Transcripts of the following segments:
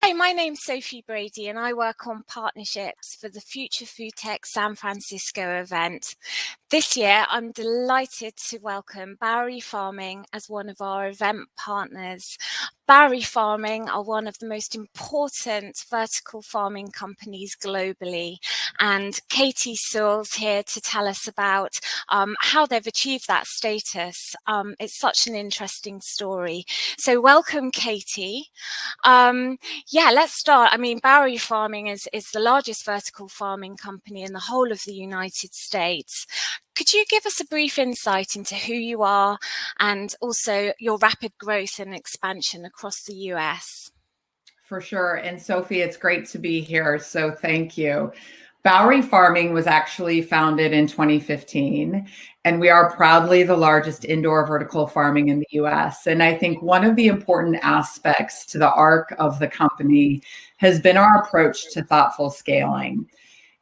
Hi, my name's Sophie Brady and I work on partnerships for the Future Food Tech San Francisco event. This year, I'm delighted to welcome Bowery Farming as one of our event partners. Bowery Farming are one of the most important vertical farming companies globally, and Katie Seawell's here to tell us about how they've achieved that status. It's such an interesting story. So welcome, Katie. Let's start. I mean, Bowery Farming is the largest vertical farming company in the whole of the United States. Could you give us a brief insight into who you are and also your rapid growth and expansion across the US? For sure. And Sophie, it's great to be here. So thank you. Bowery Farming was actually founded in 2015, and we are proudly the largest indoor vertical farming in the US. And I think one of the important aspects to the arc of the company has been our approach to thoughtful scaling.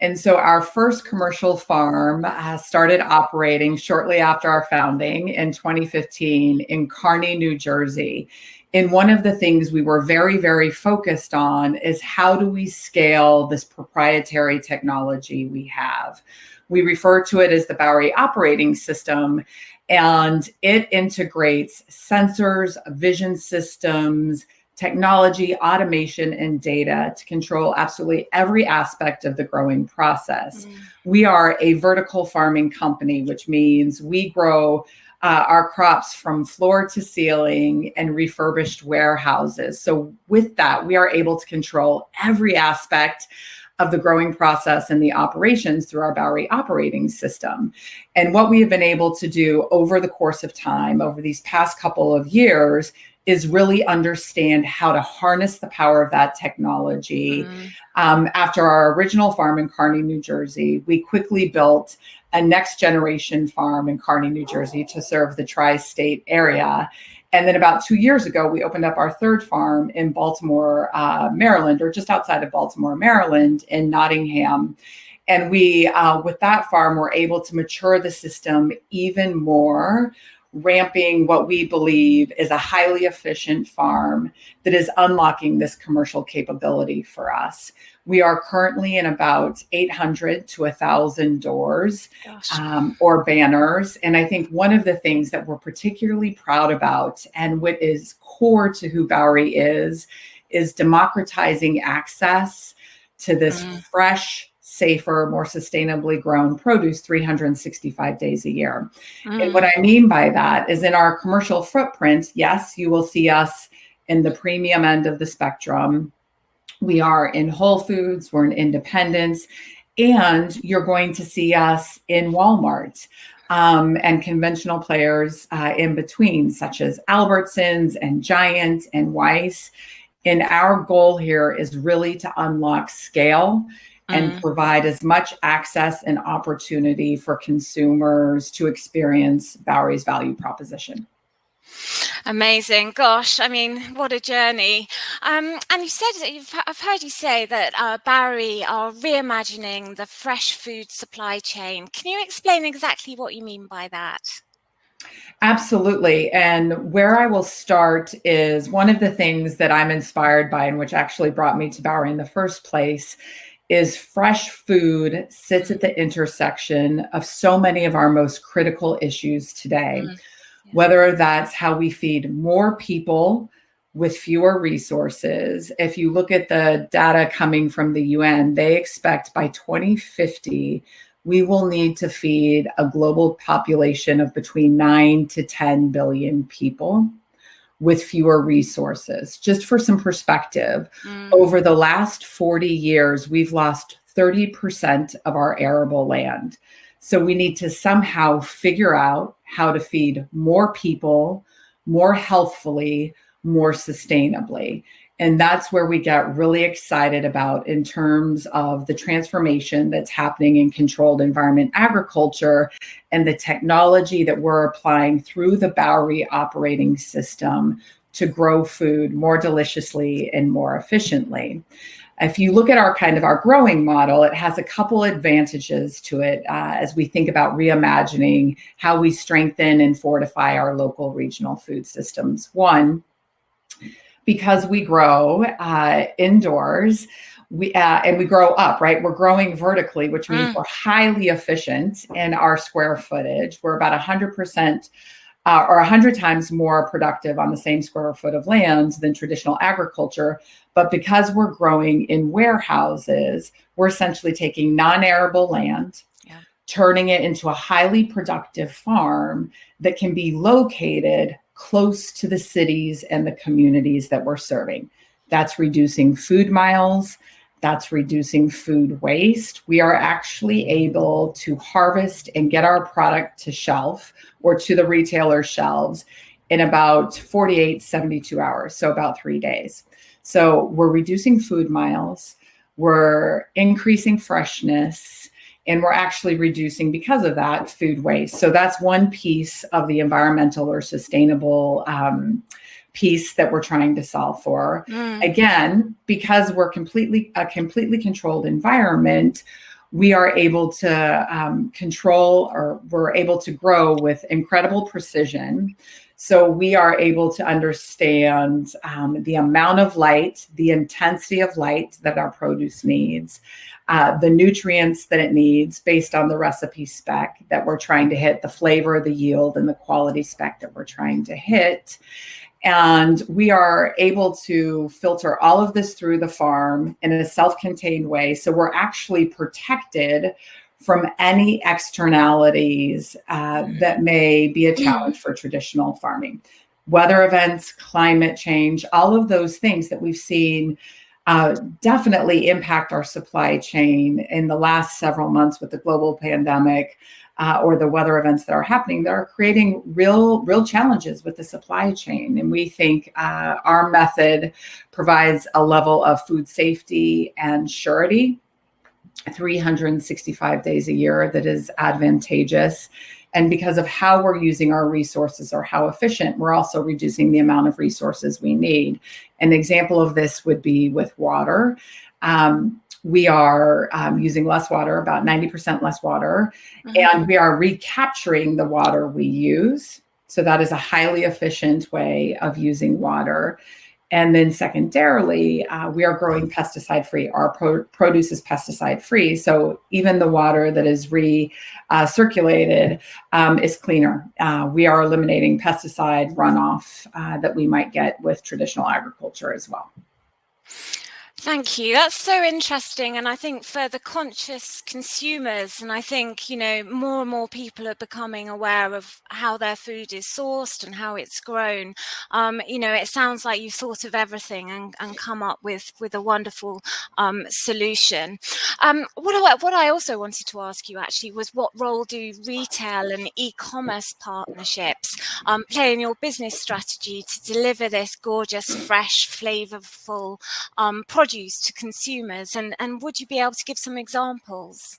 And so our first commercial farm started operating shortly after our founding in 2015 in Kearney, New Jersey. And one of the things we were very, very focused on is how do we scale this proprietary technology we have? We refer to it as the Bowery operating system, and it integrates sensors, vision systems, technology, automation, and data to control absolutely every aspect of the growing process. We are a vertical farming company, which means we grow our crops from floor to ceiling and refurbished warehouses. So with that, we are able to control every aspect of the growing process and the operations through our Bowery operating system. And what we have been able to do over the course of time, over these past couple of years, is really understand how to harness the power of that technology. After our original farm in Kearney, New Jersey, we quickly built a next generation farm in Kearney, New Jersey to serve the tri-state area. And then about 2 years ago, we opened up our third farm in Baltimore, Maryland, or just outside of Baltimore, Maryland, in Nottingham. And we, with that farm, were able to mature the system even more, ramping what we believe is a highly efficient farm that is unlocking this commercial capability for us. We are currently in about 800 to 1,000 doors or banners. And I think one of the things that we're particularly proud about and what is core to who Bowery is democratizing access to this fresh, safer, more sustainably grown produce 365 days a year. And what I mean by that is in our commercial footprint, yes, you will see us in the premium end of the spectrum. We are in Whole Foods, we're in Independence, and you're going to see us in Walmart and conventional players in between, such as Albertsons and Giant and Weis. And our goal here is really to unlock scale and provide as much access and opportunity for consumers to experience Bowery's value proposition. Amazing. Gosh, I mean, what a journey. And you said, I've heard you say that Bowery are reimagining the fresh food supply chain. Can you explain exactly what you mean by that? Absolutely. And where I will start is one of the things that I'm inspired by and which actually brought me to Bowery in the first place is fresh food sits at the intersection of so many of our most critical issues today, whether that's how we feed more people with fewer resources. If you look at the data coming from the UN, they expect by 2050, we will need to feed a global population of between 9 to 10 billion people with fewer resources. Just for some perspective, over the last 40 years, we've lost 30% of our arable land. So we need to somehow figure out how to feed more people, more healthfully, more sustainably. And that's where we get really excited about in terms of the transformation that's happening in controlled environment agriculture and the technology that we're applying through the Bowery operating system to grow food more deliciously and more efficiently. If you look at our growing model, it has a couple advantages to it as we think about reimagining how we strengthen and fortify our local regional food systems. One, because we grow indoors, and we grow up, right? We're growing vertically, which means we're highly efficient in our square footage. We're about 100% or 100 times more productive on the same square foot of land than traditional agriculture. But because we're growing in warehouses, we're essentially taking non-arable land, turning it into a highly productive farm that can be located close to the cities and the communities that we're serving. That's reducing food miles. That's reducing food waste. We are actually able to harvest and get our product to shelf or to the retailer shelves in about 48, 72 hours, so about 3 days. So we're reducing food miles, we're increasing freshness, and we're actually reducing, because of that, food waste. So that's one piece of the environmental or sustainable piece that we're trying to solve for. Again, because we're a completely controlled environment, we are able to control, or we're able to grow with incredible precision. So we are able to understand the amount of light, the intensity of light that our produce needs, the nutrients that it needs based on the recipe spec that we're trying to hit, the flavor, the yield, and the quality spec that we're trying to hit. And we are able to filter all of this through the farm in a self-contained way. So we're actually protected from any externalities that may be a challenge for traditional farming. Weather events, climate change, all of those things that we've seen definitely impact our supply chain in the last several months with the global pandemic. Or the weather events that are happening that are creating real challenges with the supply chain. And we think our method provides a level of food safety and surety 365 days a year that is advantageous. And because of how we're using our resources or how efficient, we're also reducing the amount of resources we need. An example of this would be with water. We are using less water, about 90% less water, and we are recapturing the water we use. So that is a highly efficient way of using water. And then secondarily, we are growing pesticide-free. Our produce is pesticide-free. So even the water that is recirculated is cleaner. We are eliminating pesticide runoff that we might get with traditional agriculture as well. Thank you. That's so interesting. And I think for the conscious consumers, and I think, more and more people are becoming aware of how their food is sourced and how it's grown. It sounds like you've thought of everything and come up with a wonderful solution. What I also wanted to ask you actually was, what role do retail and e-commerce partnerships play in your business strategy to deliver this gorgeous, fresh, flavorful produce to consumers, and would you be able to give some examples?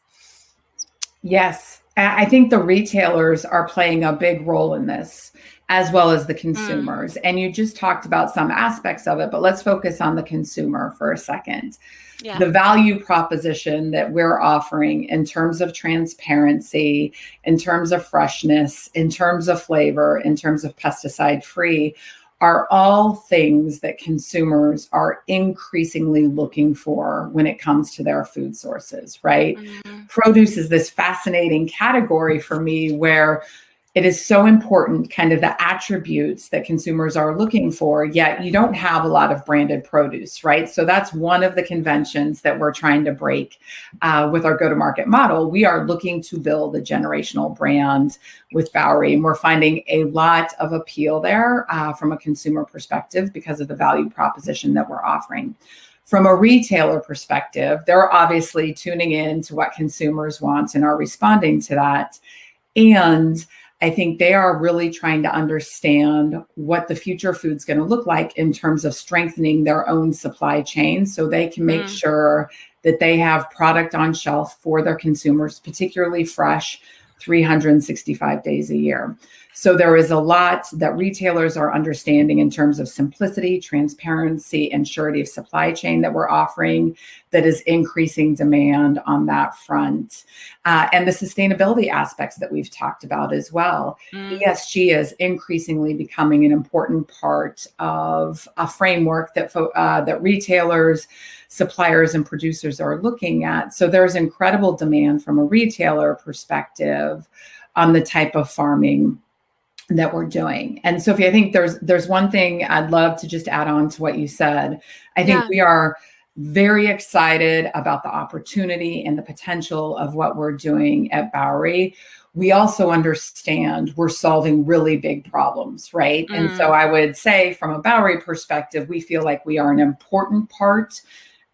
Yes, I think the retailers are playing a big role in this, as well as the consumers. And you just talked about some aspects of it, but let's focus on the consumer for a second. Yeah. The value proposition that we're offering in terms of transparency, in terms of freshness, in terms of flavor, in terms of pesticide-free, are all things that consumers are increasingly looking for when it comes to their food sources, right? Produce is this fascinating category for me where it is so important, kind of the attributes that consumers are looking for, yet you don't have a lot of branded produce, right? So that's one of the conventions that we're trying to break with our go-to-market model. We are looking to build a generational brand with Bowery, and we're finding a lot of appeal there from a consumer perspective because of the value proposition that we're offering. From a retailer perspective, they're obviously tuning in to what consumers want and are responding to that. And I think they are really trying to understand what the future food's going to look like in terms of strengthening their own supply chain so they can make sure that they have product on shelf for their consumers, particularly fresh, 365 days a year. So there is a lot that retailers are understanding in terms of simplicity, transparency, and surety of supply chain that we're offering that is increasing demand on that front. And the sustainability aspects that we've talked about as well. ESG is increasingly becoming an important part of a framework that that retailers, suppliers, and producers are looking at. So there's incredible demand from a retailer perspective on the type of farming that we're doing. And Sophie, I think there's one thing I'd love to just add on to what you said. I think we are very excited about the opportunity and the potential of what we're doing at Bowery. We also understand we're solving really big problems, right? And so I would say from a Bowery perspective, we feel like we are an important part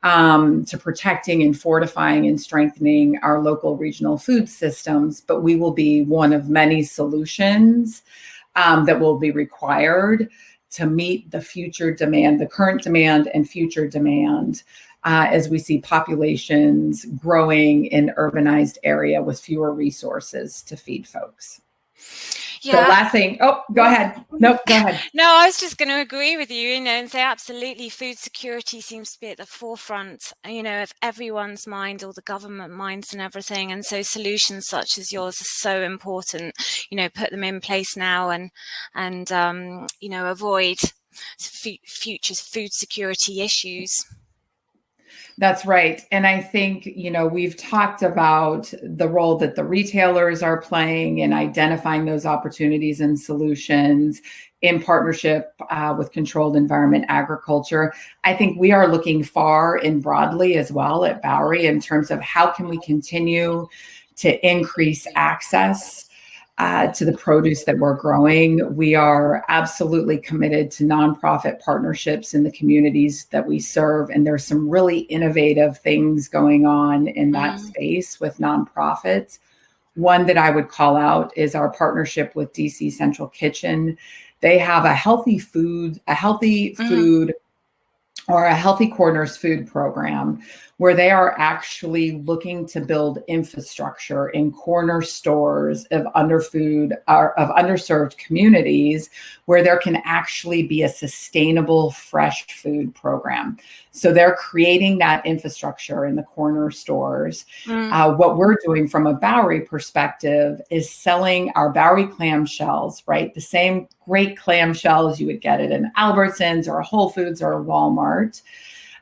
to protecting and fortifying and strengthening our local regional food systems, but we will be one of many solutions that will be required to meet the future demand, the current demand and future demand, as we see populations growing in urbanized area with fewer resources to feed folks. Yeah. So last thing, go ahead. Nope, go ahead. No, I was just going to agree with you, and say absolutely food security seems to be at the forefront, of everyone's mind, all the government minds and everything. And so solutions such as yours are so important, put them in place now and avoid future food security issues. That's right. And I think, we've talked about the role that the retailers are playing in identifying those opportunities and solutions in partnership with controlled environment agriculture. I think we are looking far and broadly as well at Bowery in terms of how can we continue to increase access to the produce that we're growing. We are absolutely committed to nonprofit partnerships in the communities that we serve. And there's some really innovative things going on in that space with nonprofits. One that I would call out is our partnership with DC Central Kitchen. They have a healthy food or a healthy corners food program where they are actually looking to build infrastructure in corner stores of underserved communities where there can actually be a sustainable fresh food program. So they're creating that infrastructure in the corner stores. What we're doing from a Bowery perspective is selling our Bowery clamshells, right? The same great clamshells you would get at an Albertsons or a Whole Foods or a Walmart.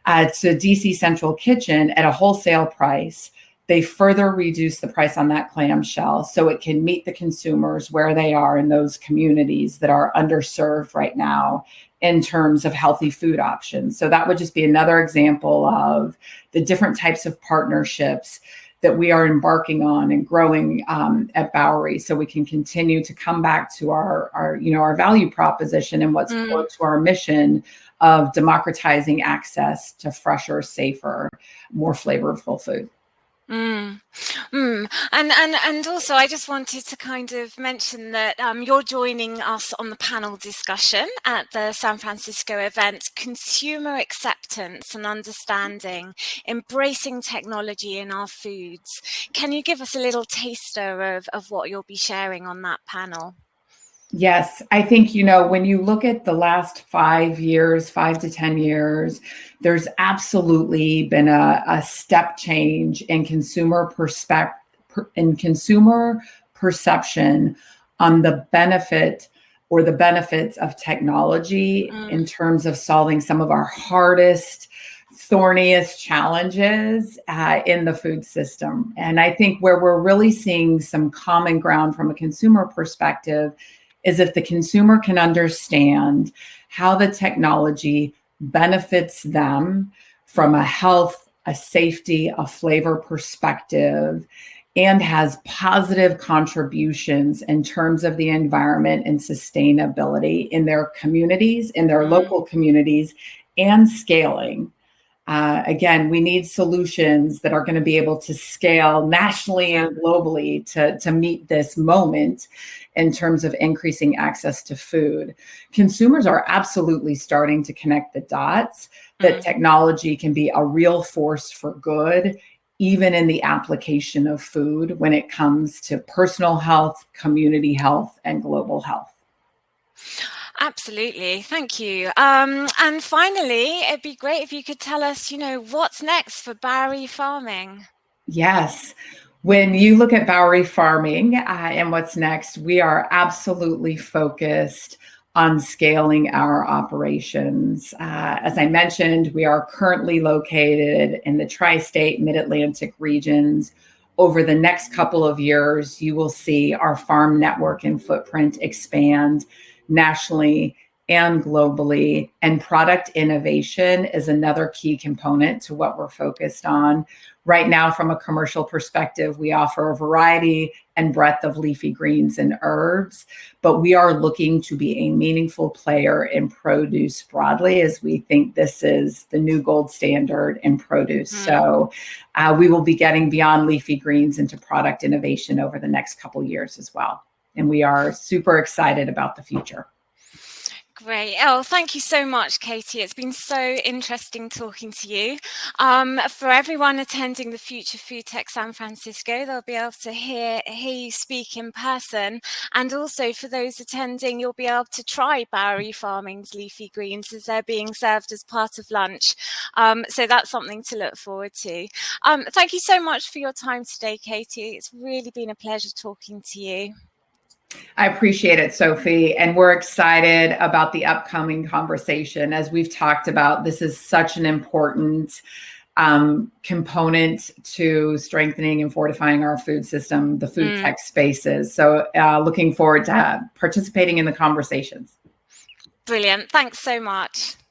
To DC Central Kitchen at a wholesale price. They further reduce the price on that clamshell so it can meet the consumers where they are in those communities that are underserved right now in terms of healthy food options. So that would just be another example of the different types of partnerships that we are embarking on and growing at Bowery, so we can continue to come back to our value proposition and what's core to our mission of democratizing access to fresher, safer, more flavorful food. And also I just wanted to kind of mention that you're joining us on the panel discussion at the San Francisco event, Consumer Acceptance and Understanding, Embracing Technology in Our Foods. Can you give us a little taster of what you'll be sharing on that panel? Yes, I think, when you look at the last 5 to 10 years, there's absolutely been a step change in consumer perception on the benefit or the benefits of technology in terms of solving some of our hardest, thorniest challenges in the food system. And I think where we're really seeing some common ground from a consumer perspective is if the consumer can understand how the technology benefits them from a health, a safety, a flavor perspective, and has positive contributions in terms of the environment and sustainability in their communities, in their local communities, and scaling. Again, we need solutions that are going to be able to scale nationally and globally to meet this moment in terms of increasing access to food. Consumers are absolutely starting to connect the dots that technology can be a real force for good even in the application of food when it comes to personal health, community health, and global health. Absolutely. Thank you. And finally, it'd be great if you could tell us, what's next for Bowery Farming? Yes. When you look at Bowery Farming and what's next, we are absolutely focused on scaling our operations. As I mentioned, we are currently located in the tri-state mid-Atlantic regions. Over the next couple of years, you will see our farm network and footprint expand nationally and globally. And product innovation is another key component to what we're focused on. Right now, from a commercial perspective, we offer a variety and breadth of leafy greens and herbs, but we are looking to be a meaningful player in produce broadly, as we think this is the new gold standard in produce. So we will be getting beyond leafy greens into product innovation over the next couple of years as well. And we are super excited about the future. Great. Oh, thank you so much, Katie. It's been so interesting talking to you. For everyone attending the Future Food Tech San Francisco, they'll be able to hear you speak in person. And also for those attending, you'll be able to try Bowery Farming's leafy greens as they're being served as part of lunch. So that's something to look forward to. Thank you so much for your time today, Katie. It's really been a pleasure talking to you. I appreciate it, Sophie. And we're excited about the upcoming conversation. As we've talked about, this is such an important component to strengthening and fortifying our food system, the food tech spaces. So looking forward to participating in the conversations. Brilliant. Thanks so much.